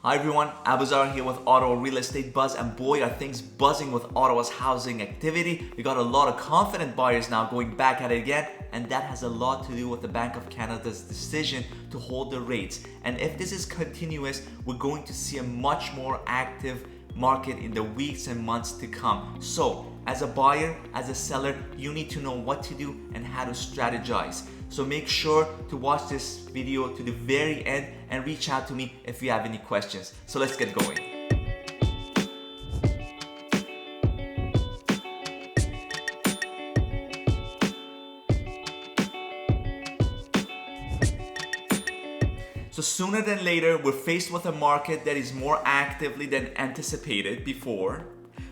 Hi everyone, Aboozar here with Ottawa Real Estate Buzz, and boy are things buzzing with Ottawa's housing activity. We got a lot of confident buyers now going back at it again, and that has a lot to do with the Bank of Canada's decision to hold the rates. And if this is continuous, we're going to see a much more active market in the weeks and months to come. So as a buyer, as a seller, you need to know what to do and how to strategize. So make sure to watch this video to the very end and reach out to me if you have any questions. So let's get going. So sooner than later, we're faced with a market that is more actively than anticipated before.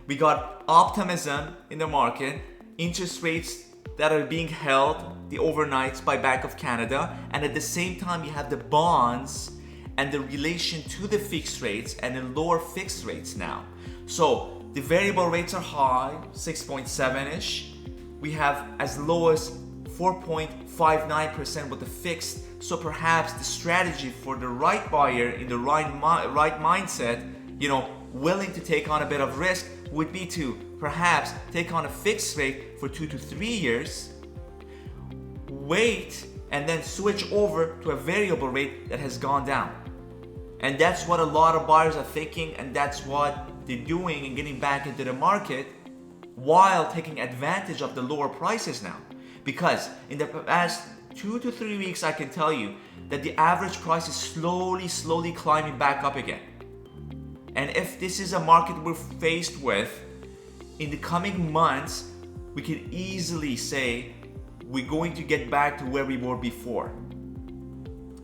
We got optimism in the market, interest rates that are being held, the overnights by Bank of Canada, and at the same time you have the bonds and the relation to the fixed rates and the lower fixed rates now. So the variable rates are high, 6.7-ish. We have as low as 4.59% with the fixed. So perhaps the strategy for the right buyer in the right mindset, willing to take on a bit of risk, would be to perhaps take on a fixed rate for 2 to 3 years, wait, and then switch over to a variable rate that has gone down. And that's what a lot of buyers are thinking, and that's what they're doing and getting back into the market while taking advantage of the lower prices now. Because in the past 2 to 3 weeks, I can tell you that the average price is slowly climbing back up again. And if this is a market we're faced with, in the coming months, we could easily say we're going to get back to where we were before.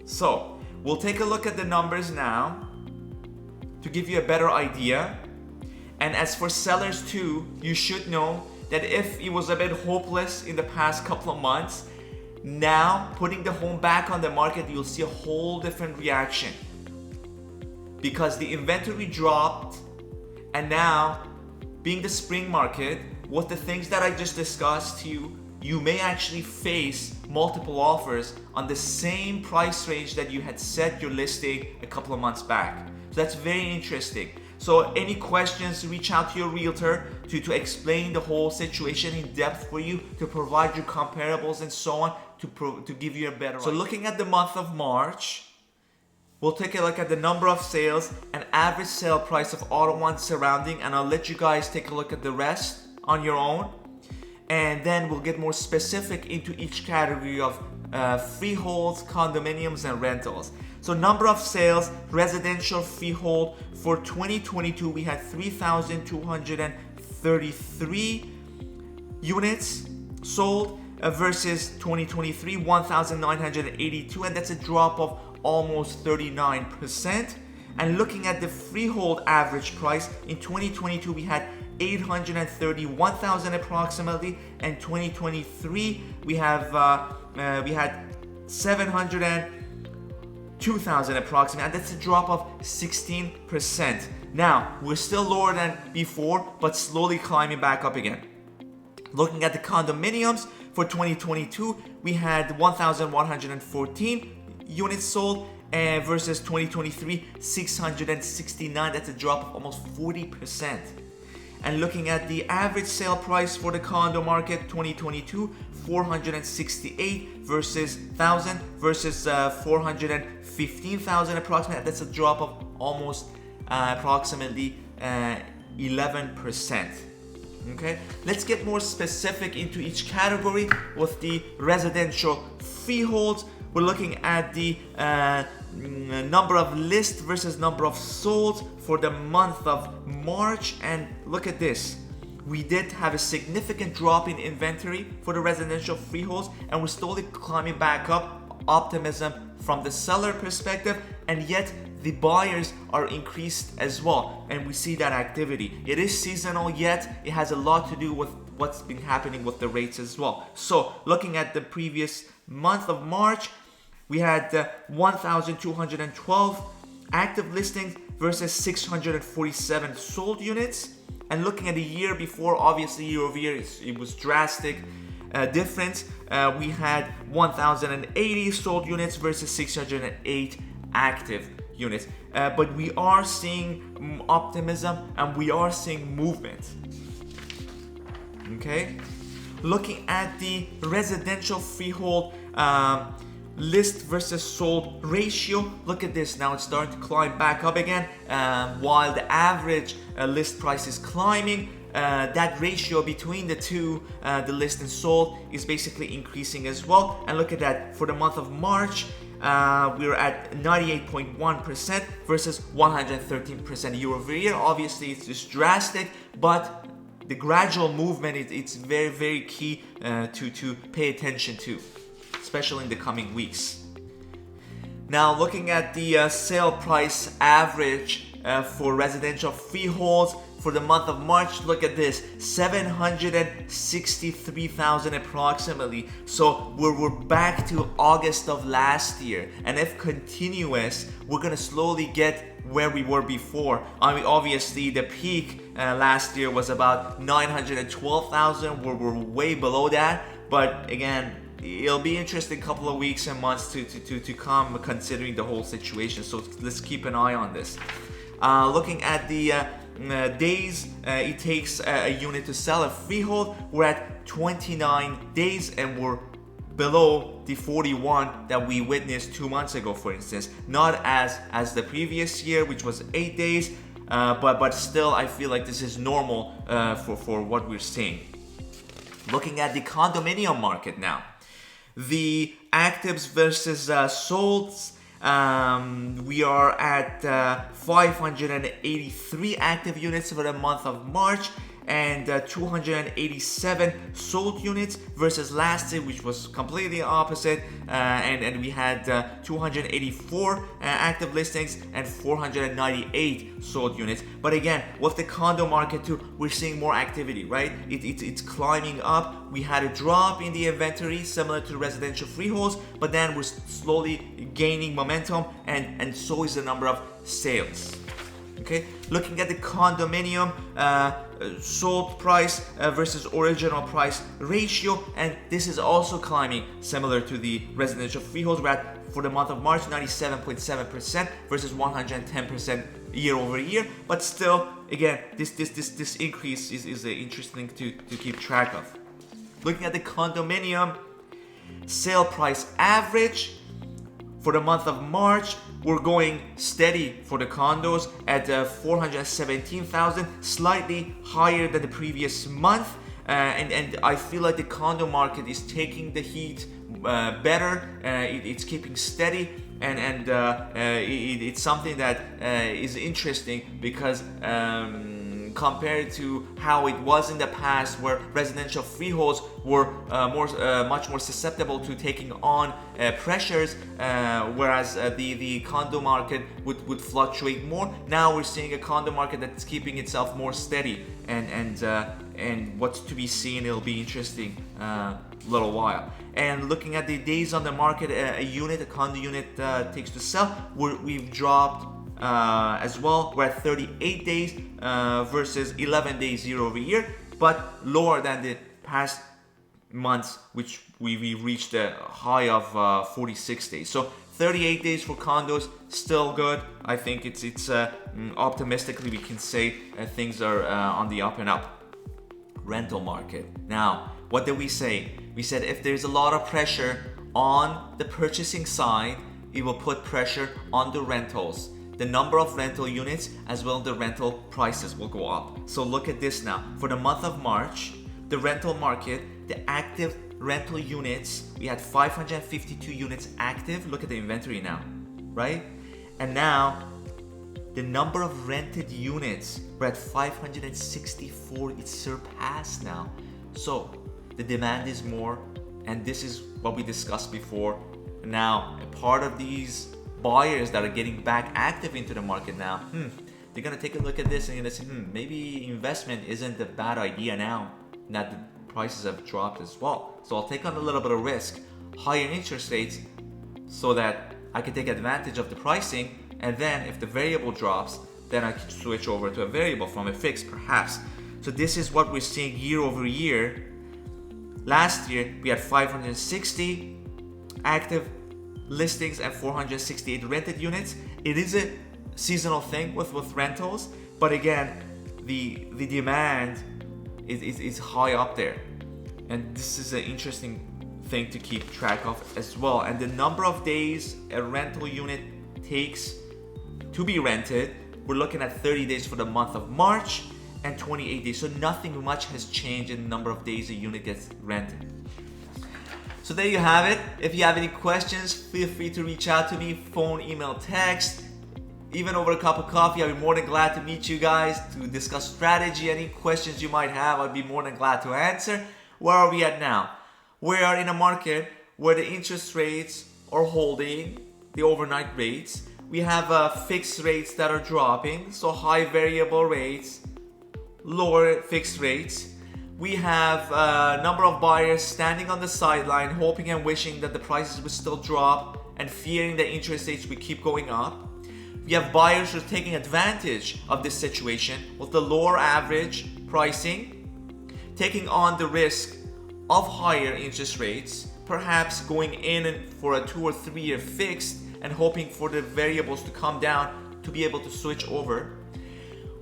So we'll take a look at the numbers now to give you a better idea. And as for sellers too, you should know that if it was a bit hopeless in the past couple of months, now putting the home back on the market, you'll see a whole different reaction. Because the inventory dropped, and now being the spring market, with the things that I just discussed to you, you may actually face multiple offers on the same price range that you had set your listing a couple of months back. So that's very interesting. So any questions, reach out to your realtor to explain the whole situation in depth for you, to provide you comparables and so on, to give you a better idea. So looking at the month of March, we'll take a look at the number of sales and average sale price of Ottawa and surrounding, and I'll let you guys take a look at the rest on your own. And then we'll get more specific into each category of freeholds, condominiums, and rentals. So number of sales, residential freehold for 2022, we had 3,233 units sold versus 2023, 1,982, and that's a drop of almost 39%. And looking at the freehold average price, in 2022 we had 831,000 approximately, and 2023 we had 702,000 approximately, and that's a drop of 16%. Now we're still lower than before, but slowly climbing back up again. Looking at the condominiums for 2022, we had 1,114 units sold, versus 2023, 669. That's a drop of almost 40%. And looking at the average sale price for the condo market, 2022, 468 versus 1,000 versus 415,000 approximately. That's a drop of almost approximately 11%. Okay, let's get more specific into each category. With the residential freeholds, we're looking at the number of lists versus number of sold for the month of March, and look at this. We did have a significant drop in inventory for the residential freeholds, and we're slowly climbing back up. Optimism from the seller perspective, and yet the buyers are increased as well, and we see that activity. It is seasonal, yet it has a lot to do with what's been happening with the rates as well. So looking at the previous month of March, we had 1,212 active listings versus 647 sold units. And looking at the year before, obviously year over year, it was drastic difference. We had 1,080 sold units versus 608 active units. But we are seeing optimism and we are seeing movement. Okay? Looking at the residential freehold list versus sold ratio, look at this. Now it's starting to climb back up again. While the average list price is climbing, that ratio between the two, the list and sold, is basically increasing as well. And look at that, for the month of March, we're at 98.1% versus 113% year over year. Obviously, it's just drastic, but the gradual movement, it's very, very key to pay attention to, especially in the coming weeks. Now, looking at the sale price average for residential freeholds for the month of March, look at this, 763,000 approximately. So we're back to August of last year, and if continuous, we're gonna slowly get where we were before. I mean, obviously the peak last year was about 912,000. We're way below that, but again, it'll be interesting couple of weeks and months to come, considering the whole situation. So let's keep an eye on this. Looking at the days it takes a unit to sell a freehold, we're at 29 days, and we're below the 41 that we witnessed 2 months ago, for instance. Not as the previous year, which was 8 days, but still I feel like this is normal for what we're seeing. Looking at the condominium market now, the actives versus solds, we are at 583 active units for the month of March, and 287 sold units versus last year, which was completely opposite, and we had 284 active listings and 498 sold units. But again, with the condo market too, we're seeing more activity, right? It's climbing up. We had a drop in the inventory similar to residential freeholds, but then we're slowly gaining momentum, and so is the number of sales. Okay, looking at the condominium sold price versus original price ratio, and this is also climbing similar to the residential freeholds. We're at, for the month of March, 97.7% versus 110% year over year. But still, again, this increase is interesting to keep track of. Looking at the condominium sale price average for the month of March, we're going steady for the condos at 417,000, slightly higher than the previous month. And I feel like the condo market is taking the heat better. It's keeping steady, and it's something that is interesting because compared to how it was in the past, where residential freeholds were much more susceptible to taking on pressures, whereas the condo market would fluctuate more. Now we're seeing a condo market that's keeping itself more steady, and what's to be seen, it'll be interesting little while. And looking at the days on the market a condo unit takes to sell, we've dropped as well. We're at 38 days versus 11 days year over year, but lower than the past months, which we reached a high of 46 days. So 38 days for condos, still good. I think it's optimistically we can say things are on the up and up. Rental market. Now, what did we say? We said if there's a lot of pressure on the purchasing side, it will put pressure on the rentals. The number of rental units as well as the rental prices will go up. So look at this now. For the month of March, the rental market, the active rental units, we had 552 units active. Look at the inventory now, right? And now the number of rented units, we're at 564. It's surpassed now. So the demand is more, and this is what we discussed before. Now, a part of these buyers that are getting back active into the market now, they're gonna take a look at this and gonna say, maybe investment isn't a bad idea now that the prices have dropped as well. So I'll take on a little bit of risk, higher interest rates, so that I can take advantage of the pricing, and then if the variable drops, then I can switch over to a variable from a fixed perhaps. So this is what we're seeing year over year. Last year we had 560 active listings and 468 rented units, it is a seasonal thing with rentals, but again, the demand is high up there, and this is an interesting thing to keep track of as well. And the number of days a rental unit takes to be rented, we're looking at 30 days for the month of March and 28 days. So nothing much has changed in the number of days a unit gets rented. So there you have it. If you have any questions, feel free to reach out to me, phone, email, text, even over a cup of coffee. I'd be more than glad to meet you guys to discuss strategy. Any questions you might have, I'd be more than glad to answer. Where are we at now? We are in a market where the interest rates are holding, the overnight rates. We have fixed rates that are dropping, so high variable rates, lower fixed rates. We have a number of buyers standing on the sideline, hoping and wishing that the prices would still drop and fearing that interest rates would keep going up. We have buyers who are taking advantage of this situation with the lower average pricing, taking on the risk of higher interest rates, perhaps going in for a 2 or 3 year fixed and hoping for the variables to come down to be able to switch over.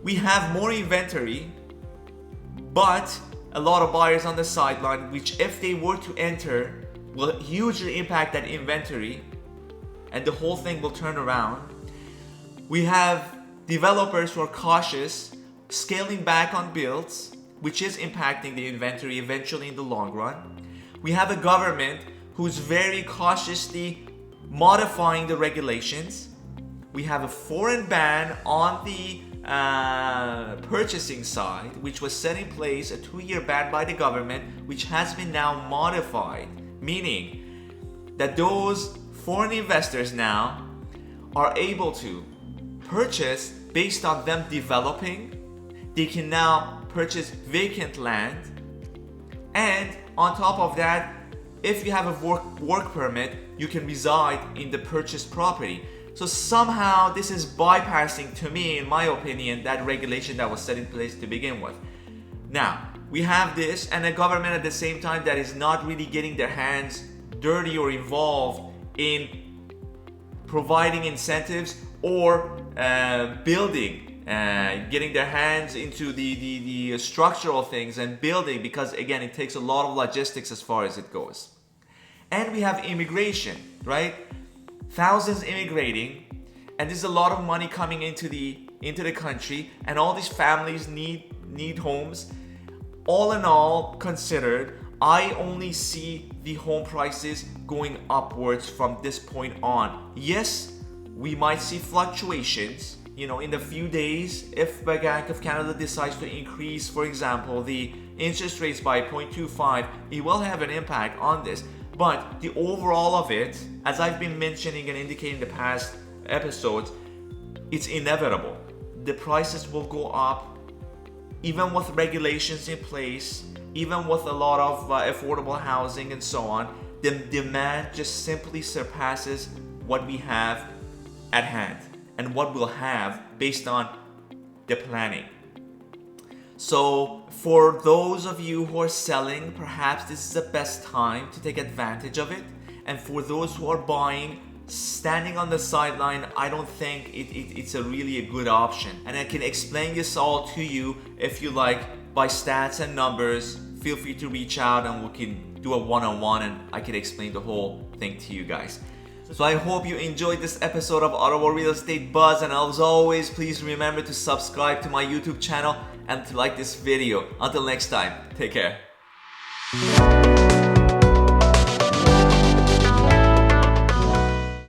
We have more inventory, but a lot of buyers on the sideline, which if they were to enter, will hugely impact that inventory and the whole thing will turn around. We have developers who are cautious, scaling back on builds, which is impacting the inventory eventually in the long run. We have a government who's very cautiously modifying the regulations. We have a foreign ban on the purchasing side, which was set in place, a 2-year ban by the government, which has been now modified, meaning that those foreign investors now are able to purchase based on them developing. They can now purchase vacant land, and on top of that, if you have a work permit, you can reside in the purchased property. So somehow this is bypassing, to me, in my opinion, that regulation that was set in place to begin with. Now, we have this, and a government at the same time that is not really getting their hands dirty or involved in providing incentives or building, getting their hands into the structural things and building, because again, it takes a lot of logistics as far as it goes. And we have immigration, right? Thousands immigrating, and there's a lot of money coming into the country, and all these families need homes. All in all considered, I only see the home prices going upwards from this point on. Yes, we might see fluctuations, in a few days. If the Bank of Canada decides to increase, for example, the interest rates by 0.25, it will have an impact on this. But the overall of it, as I've been mentioning and indicating in the past episodes, it's inevitable. The prices will go up, even with regulations in place, even with a lot of affordable housing and so on. The demand just simply surpasses what we have at hand and what we'll have based on the planning. So for those of you who are selling, perhaps this is the best time to take advantage of it. And for those who are buying, standing on the sideline, I don't think it's really a good option. And I can explain this all to you if you like by stats and numbers. Feel free to reach out and we can do a one-on-one and I can explain the whole thing to you guys. So I hope you enjoyed this episode of Ottawa Real Estate Buzz, and as always, please remember to subscribe to my YouTube channel and to like this video. Until next time, take care.